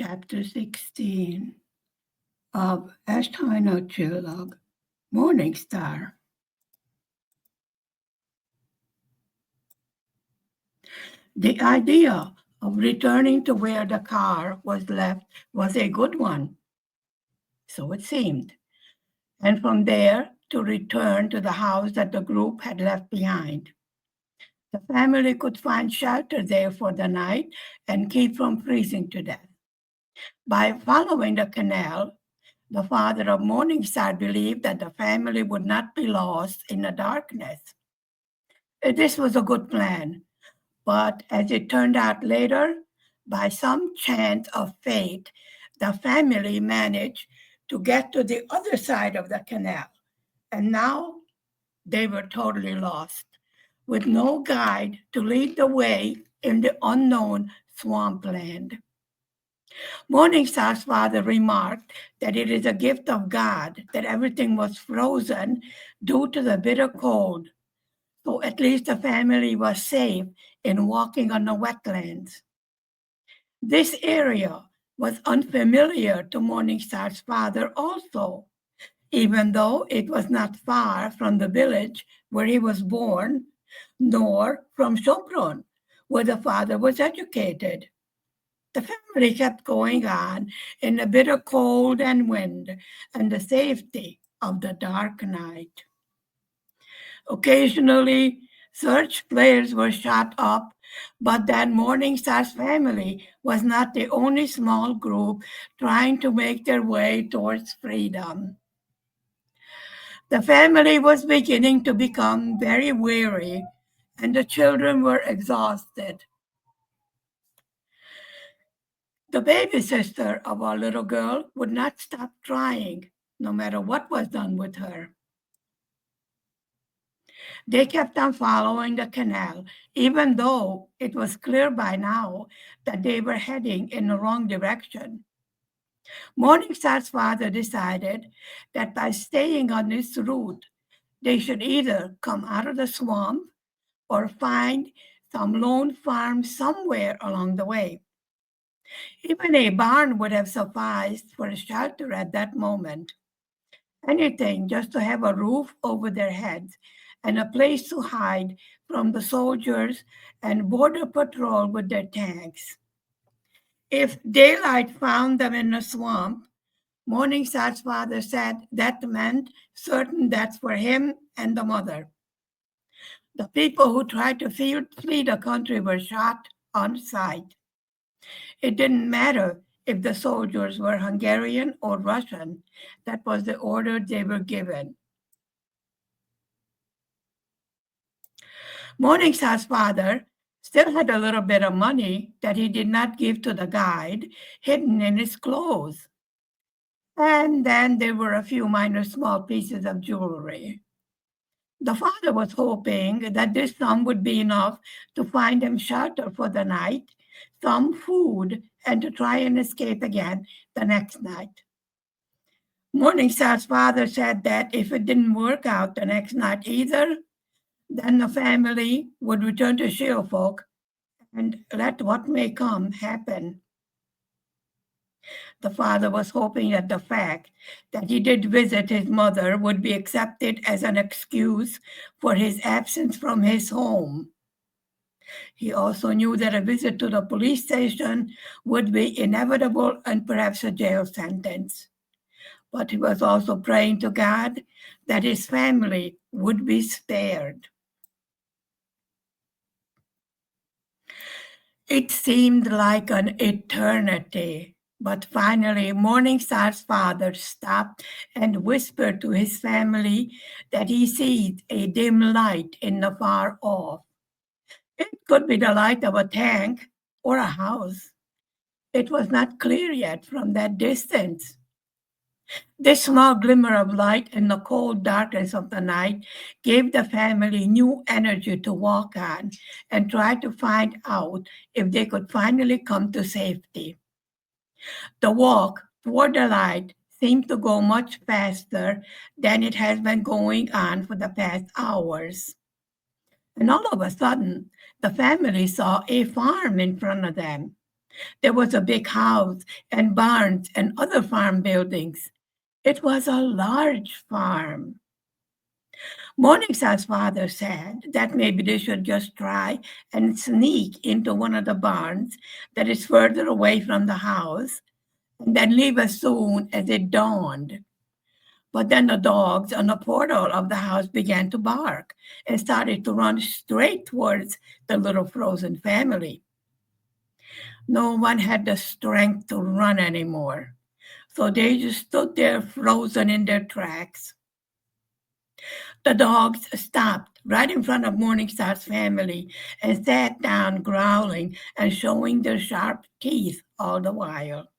Chapter 16 of Esthajnalcsillag, Morningstar. The idea of returning to where the car was left was a good one, so it seemed, and from there to return to the house that the group had left behind. The family could find shelter there for the night and keep from freezing to death. By following the canal, the father of Morningstar believed that the family would not be lost in the darkness. This was a good plan, but as it turned out later, by some chance of fate, the family managed to get to the other side of the canal, and now they were totally lost, with no guide to lead the way in the unknown swampland. Morningstar's father remarked that it is a gift of God that everything was frozen due to the bitter cold, so at least the family was safe in walking on the wetlands. This area was unfamiliar to Morningstar's father also, even though it was not far from the village where he was born, nor from Sopron, where the father was educated. The family kept going on in the bitter cold and wind and the safety of the dark night. Occasionally, search flares were shot up, but that Morningstar's family was not the only small group trying to make their way towards freedom. The family was beginning to become very weary, and the children were exhausted. The baby sister of our little girl would not stop crying, no matter what was done with her. They kept on following the canal, even though it was clear by now that they were heading in the wrong direction. Morningstar's father decided that by staying on this route, they should either come out of the swamp or find some lone farm somewhere along the way. Even a barn would have sufficed for a shelter at that moment. Anything just to have a roof over their heads and a place to hide from the soldiers and border patrol with their tanks. If daylight found them in the swamp, Morningstar's father said that meant certain death for him and the mother. The people who tried to flee the country were shot on sight. It didn't matter if the soldiers were Hungarian or Russian. That was the order they were given. Morningstar's father still had a little bit of money that he did not give to the guide, hidden in his clothes. And then there were a few minor small pieces of jewelry. The father was hoping that this sum would be enough to find them shelter for the night, some food, and to try and escape again the next night. Morningstar's father said that if it didn't work out the next night either, then the family would return to Siófok and let what may come happen. The father was hoping that the fact that he did visit his mother would be accepted as an excuse for his absence from his home. He also knew that a visit to the police station would be inevitable and perhaps a jail sentence. But he was also praying to God that his family would be spared. It seemed like an eternity, but finally Morningstar's father stopped and whispered to his family that he sees a dim light in the far off. It could be the light of a tank or a house. It was not clear yet from that distance. This small glimmer of light in the cold darkness of the night gave the family new energy to walk on and try to find out if they could finally come to safety. The walk toward the light seemed to go much faster than it has been going on for the past hours. And all of a sudden, the family saw a farm in front of them. There was a big house and barns and other farm buildings. It was a large farm. Morningstar's father said that maybe they should just try and sneak into one of the barns that is further away from the house and then leave as soon as it dawned. But then the dogs on the portal of the house began to bark and started to run straight towards the little frozen family. No one had the strength to run anymore, so they just stood there frozen in their tracks. The dogs stopped right in front of Morningstar's family and sat down growling and showing their sharp teeth all the while.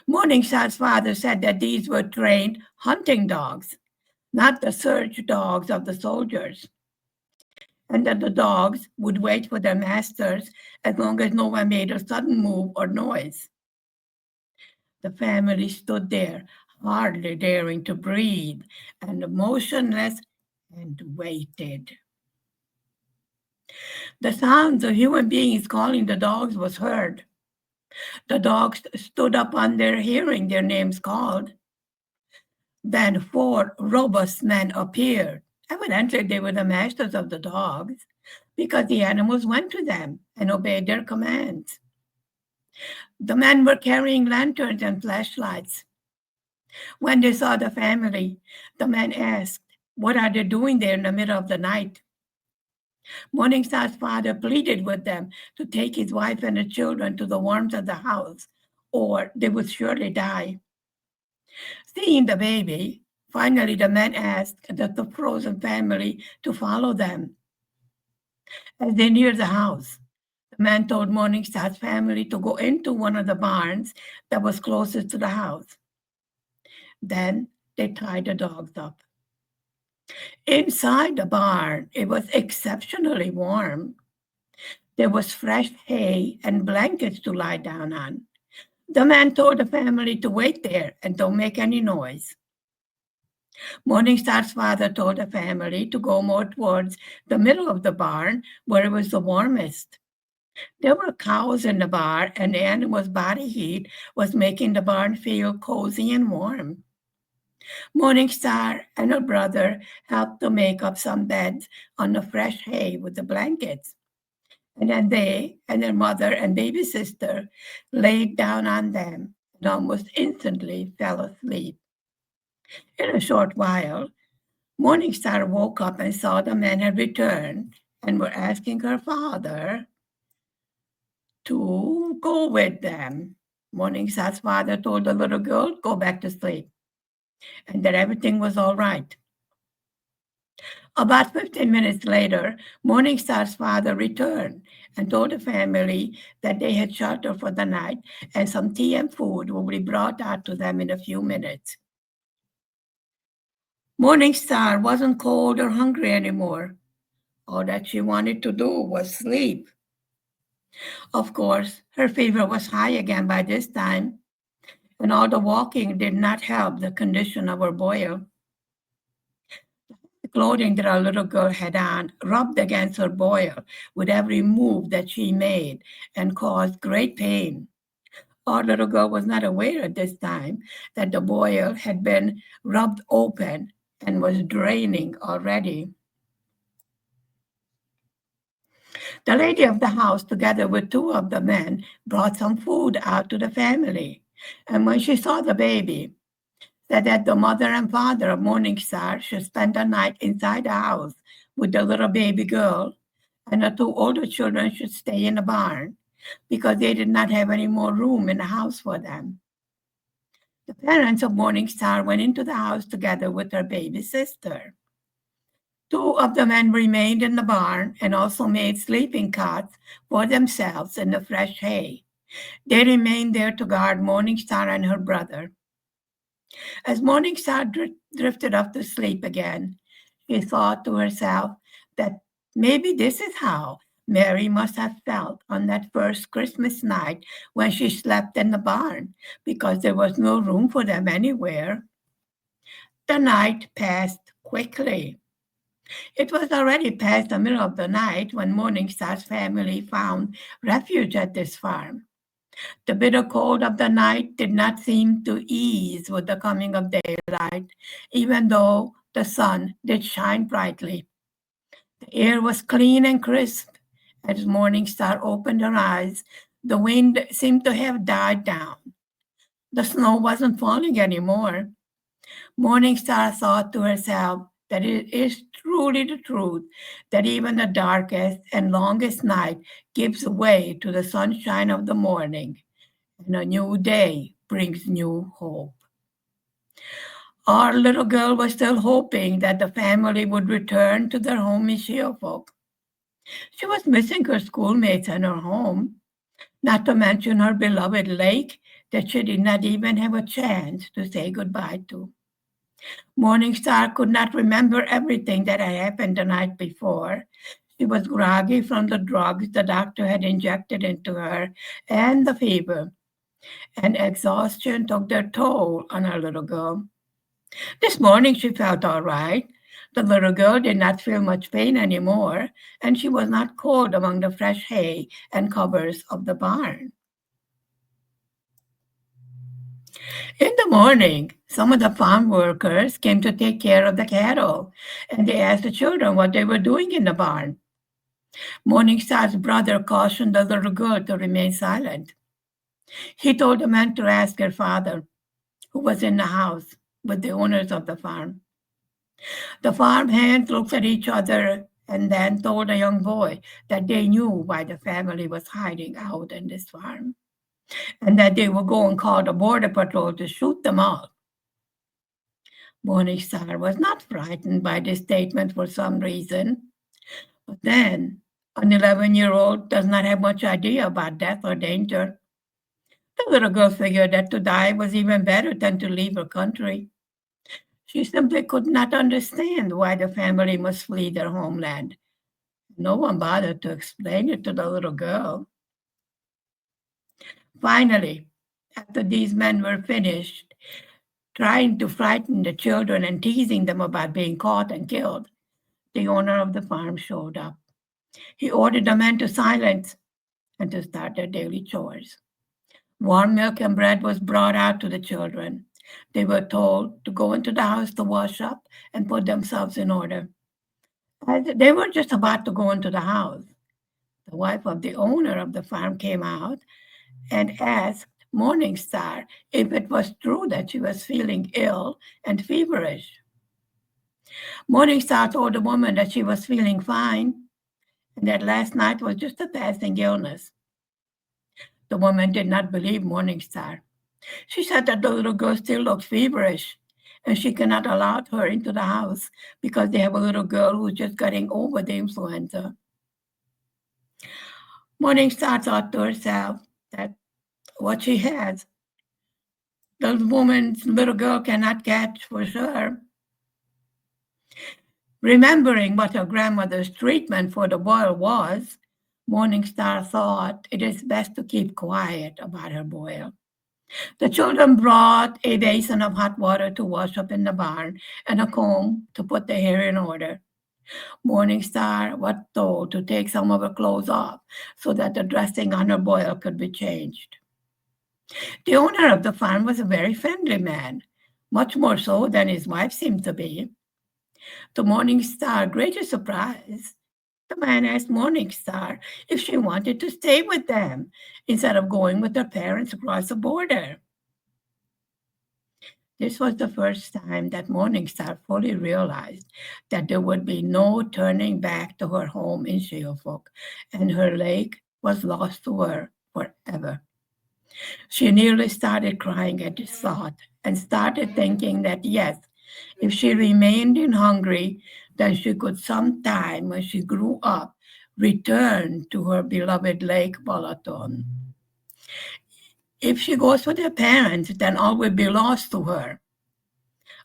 Morningstar's father said that these were trained hunting dogs, not the search dogs of the soldiers, and that the dogs would wait for their masters as long as no one made a sudden move or noise. The family stood there, hardly daring to breathe, and motionless and waited. The sounds of human beings calling the dogs was heard. The dogs stood up on their hearing their names called. Then 4 robust men appeared. Evidently, they were the masters of the dogs because the animals went to them and obeyed their commands. The men were carrying lanterns and flashlights. When they saw the family, the men asked, "What are they doing there in the middle of the night?" Morningstar's father pleaded with them to take his wife and the children to the warmth of the house, or they would surely die. Seeing the baby, finally the men asked the frozen family to follow them. As they neared the house, the man told Morningstar's family to go into one of the barns that was closest to the house. Then they tied the dogs up. Inside the barn, it was exceptionally warm. There was fresh hay and blankets to lie down on. The man told the family to wait there and don't make any noise. Morningstar's father told the family to go more towards the middle of the barn where it was the warmest. There were cows in the barn, and the animals' body heat was making the barn feel cozy and warm. Morningstar and her brother helped to make up some beds on the fresh hay with the blankets. And then they and their mother and baby sister laid down on them and almost instantly fell asleep. In a short while, Morningstar woke up and saw the men had returned and were asking her father to go with them. Morningstar's father told the little girl, "Go back to sleep," and that everything was all right. About 15 minutes later, Morningstar's father returned and told the family that they had shelter for the night and some tea and food will be brought out to them in a few minutes. Morningstar wasn't cold or hungry anymore. All that she wanted to do was sleep. Of course, her fever was high again by this time, and all the walking did not help the condition of her boil. The clothing that our little girl had on rubbed against her boil with every move that she made and caused great pain. Our little girl was not aware at this time that the boil had been rubbed open and was draining already. The lady of the house, together with 2 of the men, brought some food out to the family. And when she saw the baby, said that the mother and father of Morningstar should spend the night inside the house with the little baby girl, and the 2 older children should stay in the barn because they did not have any more room in the house for them. The parents of Morningstar went into the house together with her baby sister. 2 of the men remained in the barn and also made sleeping cots for themselves in the fresh hay. They remained there to guard Morningstar and her brother. As Morningstar drifted off to sleep again, she thought to herself that maybe this is how Mary must have felt on that first Christmas night when she slept in the barn, because there was no room for them anywhere. The night passed quickly. It was already past the middle of the night when Morningstar's family found refuge at this farm. The bitter cold of the night did not seem to ease with the coming of daylight, even though the sun did shine brightly. The air was clean and crisp. As Morningstar opened her eyes, the wind seemed to have died down. The snow wasn't falling anymore. Morningstar thought to herself that it is truly the truth that even the darkest and longest night gives way to the sunshine of the morning, and a new day brings new hope. Our little girl was still hoping that the family would return to their home in Siófok. She was missing her schoolmates and her home, not to mention her beloved lake that she did not even have a chance to say goodbye to. Morningstar could not remember everything that had happened the night before. She was groggy from the drugs the doctor had injected into her and the fever, and exhaustion took their toll on her little girl. This morning she felt all right. The little girl did not feel much pain anymore, and she was not cold among the fresh hay and covers of the barn. In the morning, some of the farm workers came to take care of the cattle, and they asked the children what they were doing in the barn. Morningstar's brother cautioned the little girl to remain silent. He told the men to ask her father, who was in the house with the owners of the farm. The farm hands looked at each other and then told the young boy that they knew why the family was hiding out in this farm, and that they would go and call the border patrol to shoot them all. Morningstar was not frightened by this statement for some reason, but then an 11-year-old does not have much idea about death or danger. The little girl figured that to die was even better than to leave her country. She simply could not understand why the family must flee their homeland. No one bothered to explain it to the little girl. Finally, after these men were finished trying to frighten the children and teasing them about being caught and killed, the owner of the farm showed up. He ordered the men to silence and to start their daily chores. Warm milk and bread was brought out to the children. They were told to go into the house to wash up and put themselves in order. As they were just about to go into the house, the wife of the owner of the farm came out and asked Morningstar if it was true that she was feeling ill and feverish. Morningstar told the woman that she was feeling fine and that last night was just a passing illness. The woman did not believe Morningstar. She said that the little girl still looked feverish and she cannot allow her into the house because they have a little girl who's just getting over the influenza. Morningstar thought to herself that what she has, the woman's little girl cannot catch for sure. Remembering what her grandmother's treatment for the boil was, Morningstar thought it is best to keep quiet about her boil. The children brought a basin of hot water to wash up in the barn and a comb to put their hair in order. Morningstar was told to take some of her clothes off so that the dressing on her boil could be changed. The owner of the farm was a very friendly man, much more so than his wife seemed to be. To Morningstar's greater surprise, the man asked Morningstar if she wanted to stay with them instead of going with her parents across the border. This was the first time that Morningstar fully realized that there would be no turning back to her home in Siófok, and her lake was lost to her forever. She nearly started crying at this thought and started thinking that yes, if she remained in Hungary, then she could sometime when she grew up return to her beloved Lake Balaton. If she goes with her parents, then all will be lost to her.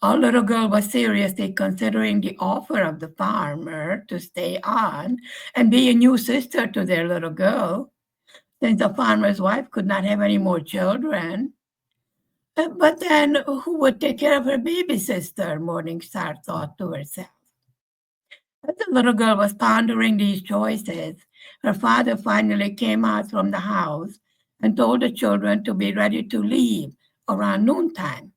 Our little girl was seriously considering the offer of the farmer to stay on and be a new sister to their little girl, since the farmer's wife could not have any more children. But then who would take care of her baby sister? Morningstar thought to herself. As the little girl was pondering these choices, her father finally came out from the house and told the children to be ready to leave around noontime.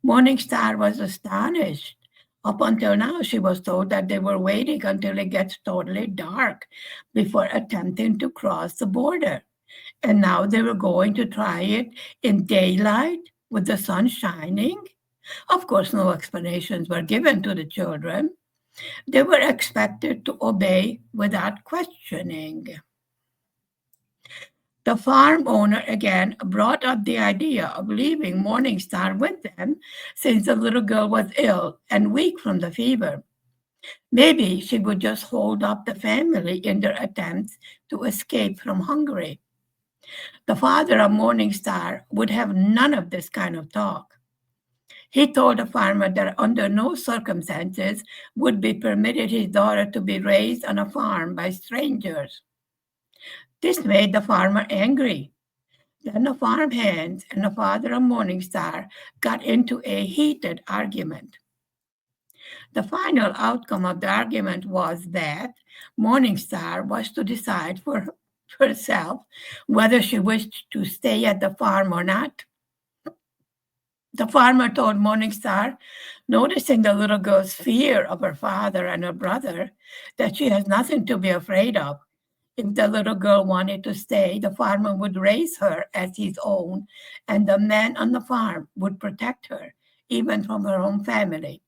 Morningstar was astonished. Up until now, she was told that they were waiting until it gets totally dark before attempting to cross the border. And now they were going to try it in daylight with the sun shining. Of course, no explanations were given to the children. They were expected to obey without questioning. The farm owner again brought up the idea of leaving Morningstar with them since the little girl was ill and weak from the fever. Maybe she would just hold up the family in their attempts to escape from Hungary. The father of Morningstar would have none of this kind of talk. He told the farmer that under no circumstances would be permitted his daughter to be raised on a farm by strangers. This made the farmer angry. Then the farm hands and the father of Morningstar got into a heated argument. The final outcome of the argument was that Morningstar was to decide for herself whether she wished to stay at the farm or not. The farmer told Morningstar, noticing the little girl's fear of her father and her brother, that she has nothing to be afraid of. If the little girl wanted to stay, the farmer would raise her as his own, and the men on the farm would protect her, even from her own family.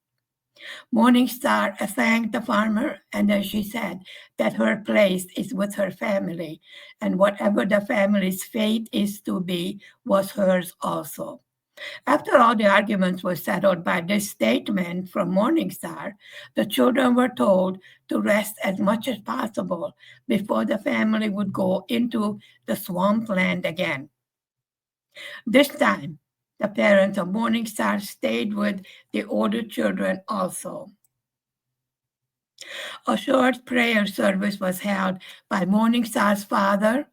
Morningstar thanked the farmer, and then she said that her place is with her family, and whatever the family's fate is to be was hers also. After all the arguments were settled by this statement from Morningstar, the children were told to rest as much as possible before the family would go into the swampland again. This time, the parents of Morningstar stayed with the older children also. A short prayer service was held by Morningstar's father,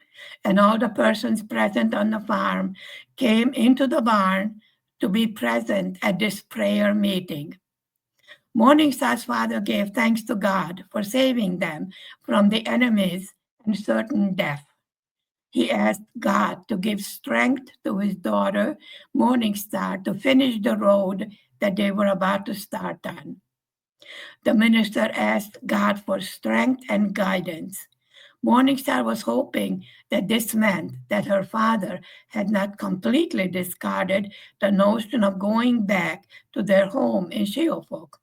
and all the persons present on the farm came into the barn to be present at this prayer meeting. Morningstar's father gave thanks to God for saving them from the enemies and certain death. He asked God to give strength to his daughter, Morningstar, to finish the road that they were about to start on. The minister asked God for strength and guidance. Morningstar was hoping that this meant that her father had not completely discarded the notion of going back to their home in Siófok.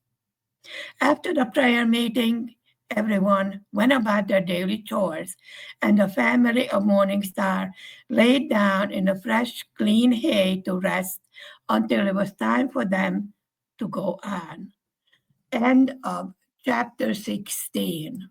After the prayer meeting, everyone went about their daily chores, and the family of Morningstar laid down in the fresh, clean hay to rest until it was time for them to go on. End of chapter 16.